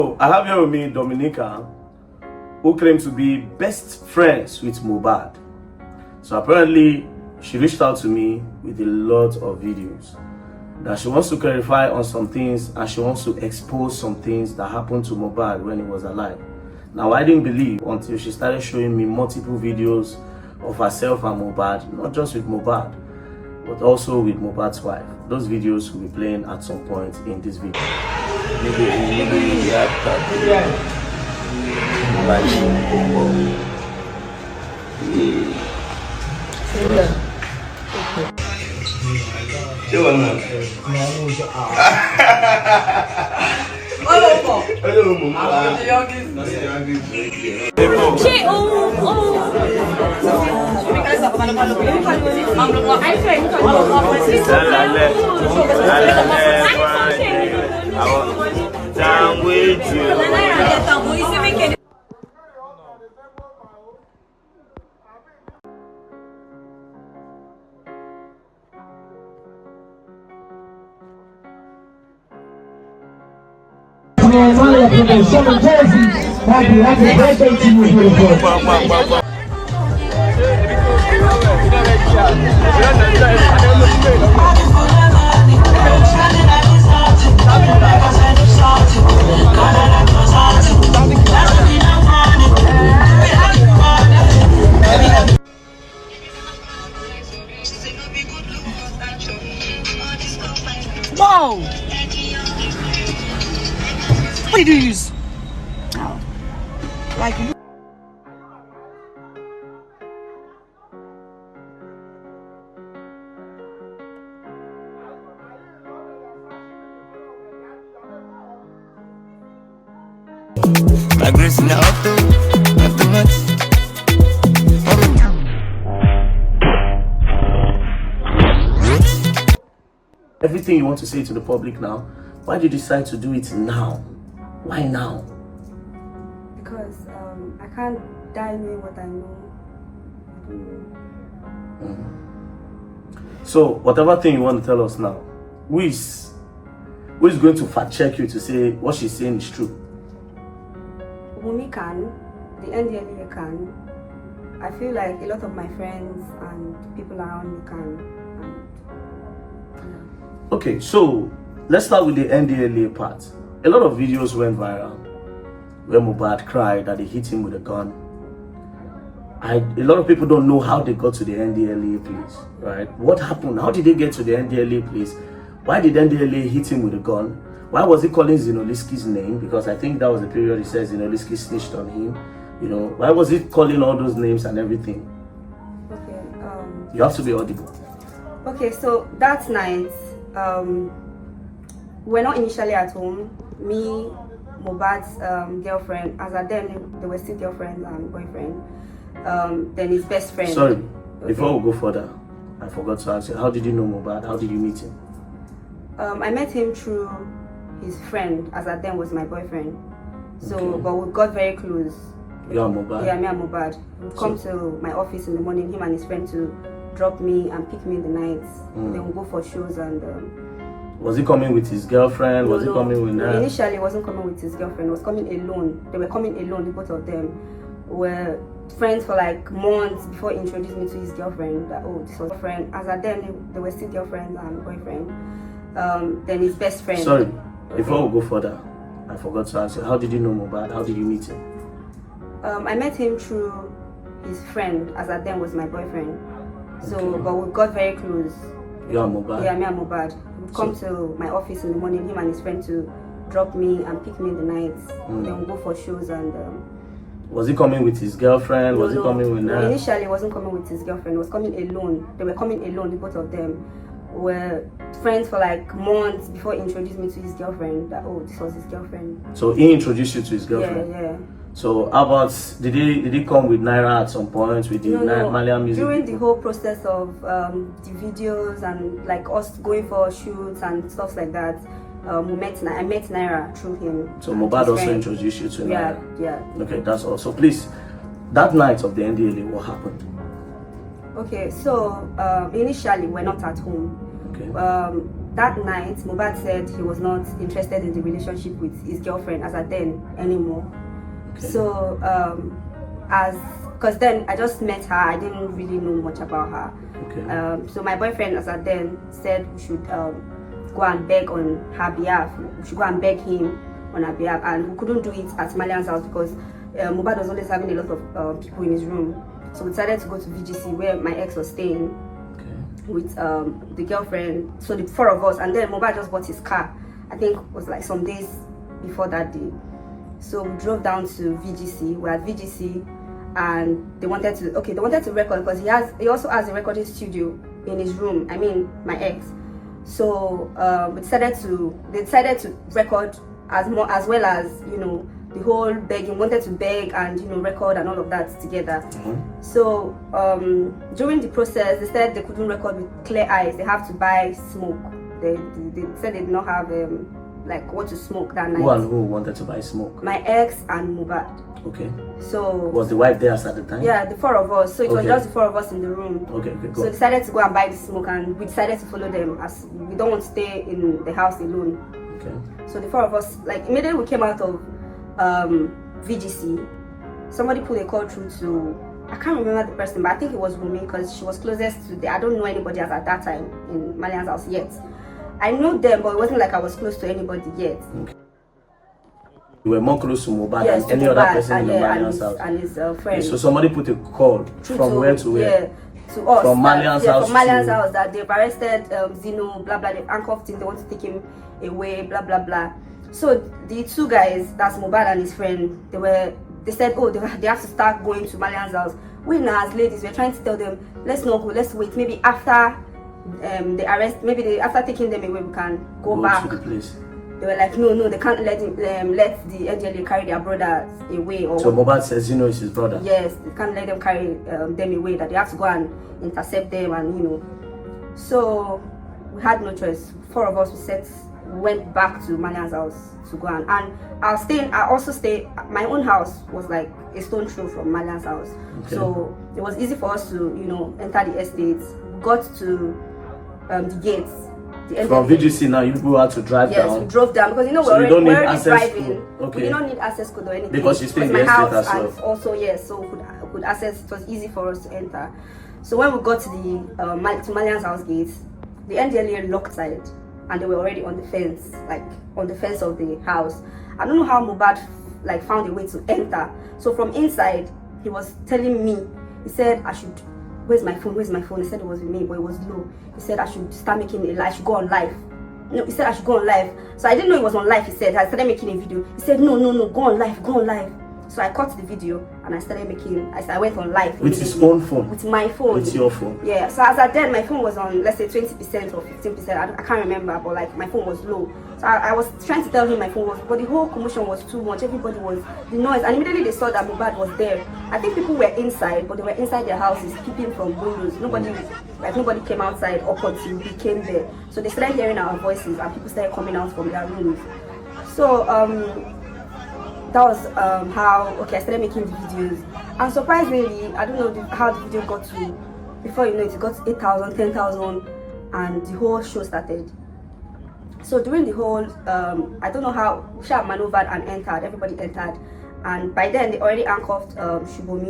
So I have here with me Dominica, who claims to be best friends with Mohbad. So apparently she reached out to me with a lot of videos that she wants to clarify on some things, and she wants to expose some things that happened to Mohbad when he was alive. Now I didn't believe until she started showing me multiple videos of herself and Mohbad, not just with Mohbad, but also with Mohbad's wife. Those videos will be playing at some point in this video. Down with you. Happy birthday to you, beautiful. Whoa! What did you use? Oh. Like My grace in the automatic. Everything you want to say to the public now, why did you decide to do it now? Why now? Because I can't die knowing what I know. So whatever thing you want to tell us now, who is going to fact check you to say what she's saying is true? Wumi can, the NDLEA can. I feel like a lot of my friends and people around me can. Okay, so let's start with the NDLEA part. A lot of videos went viral where Mohbad cried that they hit him with a gun. A lot of people don't know how they got to the NDLEA place, right? What happened? How did they get to the NDLEA place? Why did NDLEA hit him with a gun? Why was he calling Zinoliski's name? Because I think that was the period he said Zinoliski snitched on him. You know, why was he calling all those names and everything? Okay. You have to be audible. Okay, so that night, we're not initially at home. Me, Mohbad's girlfriend, as at then they were still girlfriend and boyfriend. Then his best friend. Sorry, okay. Before we go further, I forgot to ask you, how did you know Mohbad? How did you meet him? I met him through his friend, as at then was my boyfriend. So, Okay. but we got very close. You and Mohbad? Yeah, me and Mohbad. We'd come to my office in the morning, him and his friend to drop me and pick me in the night. Then we'll go for shows and... was he coming with his girlfriend? Was he coming with her? Initially, he wasn't coming with his girlfriend. He was coming alone. They were coming alone, the both of them. Were friends for like months before he introduced me to his girlfriend. That, oh, this was a friend. As at then, they were still girlfriend and boyfriend. Then his best friend. Sorry, before we go further, I forgot to ask you, how did you know Mohbad? How did you meet him? I met him through his friend, as at then was my boyfriend. So, Okay. but we got very close. You and Mohbad? Yeah, me and Mohbad. We'd come to my office in the morning, him and his friend to drop me and pick me in the night. Then we'll go for shows and... was he coming with his girlfriend? Was he coming with her? Initially, he wasn't coming with his girlfriend. He was coming alone. They were coming alone, the both of them. Were friends for like months before he introduced me to his girlfriend. That, oh, this was his girlfriend. So he introduced you to his girlfriend? Yeah. So how about, did he come with Naira at some point with the Malian music? During the whole process of the videos and like us going for shoots and stuff like that, I met Naira through him. So Mohbad also introduced you to Naira? Yeah. Okay, that's all. So please, that night of the NDLA, what happened? Okay, so initially we're not at home. Okay. that night, Mohbad said he was not interested in the relationship with his girlfriend as at then anymore. Okay. So, because then I just met her, I didn't really know much about her. Okay. So my boyfriend as at then said we should go and beg on her behalf. We should go and beg him on her behalf, and we couldn't do it at Malian's house because Mohbad was always having a lot of people in his room. So we decided to go to VGC where my ex was staying with the girlfriend, so the four of us, and then Mohbad just bought his car. I think it was like some days before that day. So we drove down to VGC. We're at VGC, and they wanted to record because he also has a recording studio in his room. I mean, my ex. So they decided to record as well as, you know, the whole begging. Wanted to beg and, you know, record and all of that together. So during the process, they said they couldn't record with clear eyes. They have to buy smoke. They said they did not have like what to smoke that night. Who and who wanted to buy smoke? My ex and Mohbad. Okay. So was the wife there at the time? Yeah, the four of us. So it was just the four of us in the room. Okay, so we decided to go and buy the smoke, and we decided to follow them as we don't want to stay in the house alone. Okay. So the four of us, like immediately we came out of VGC, somebody put a call through to, I can't remember the person, but I think it was Rumi because she was closest to I don't know anybody else at that time in Malian's house yet. I know them, but it wasn't like I was close to anybody yet. Okay. You were more close to Mohbad yes, than any other person in the Malian's house. And his friend. So somebody put a call from where to where? Yeah, to us. From Malian's house. From Malian's house that they've arrested Zeno, blah blah. They've handcuffed him. They want to take him away, blah blah blah. So the two guys, that's Mohbad and his friend, they said, oh, they have to start going to Malian's house. We now as ladies, we're trying to tell them, let's not go, let's wait. Maybe after the arrest, after taking them away, we can go back to the place. They were like, no, they can't let the NDLA carry their brothers away. Or so Mohbad says Zeno is his brother? Yes, they can't let them carry them away, that they have to go and intercept them, and you know. So we had no choice. Four of us, went back to Malian's house to go I also stayed, my own house was like a stone throw from Malian's house. Okay. So it was easy for us to, you know, enter the estates. We got to the gates. From VGC now, you go out to drive down? Yes, we drove down because, you know, so we're already driving. Okay. We don't need access code or anything. Because you stay in the estate as well. And also, yes, so we could access, it was easy for us to enter. So when we got to the Malian's house gates, the NDLA locked side, and they were already on the fence, like on the fence of the house. I don't know how Mohbad like found a way to enter. So from inside, he was telling me, he said I should, where's my phone? He said it was with me, but it was low. He said I should start making a live, I should go on live. No, he said I should go on live. So I didn't know it was on live. He said I started making a video. He said no, go on live. So I cut the video and I started I went on live. With his own phone? With my phone. With your phone? Yeah. So as at then, my phone was on, let's say 20% or 15%. I can't remember, but like my phone was low. So I was trying to tell him my phone was, but the whole commotion was too much. Everybody was, the noise. And immediately they saw that Mohbad was there. I think people were inside, but they were inside their houses, peeping from windows. Nobody came outside up until we came there. So they started hearing our voices and people started coming out from their rooms. So, that was how I started making the videos, and surprisingly, I don't know how the video got to, before you know it got 8,000, 10,000, and the whole show started. So during the whole, I don't know how, Sha maneuvered and entered, everybody entered, and by then they already handcuffed Shubomi.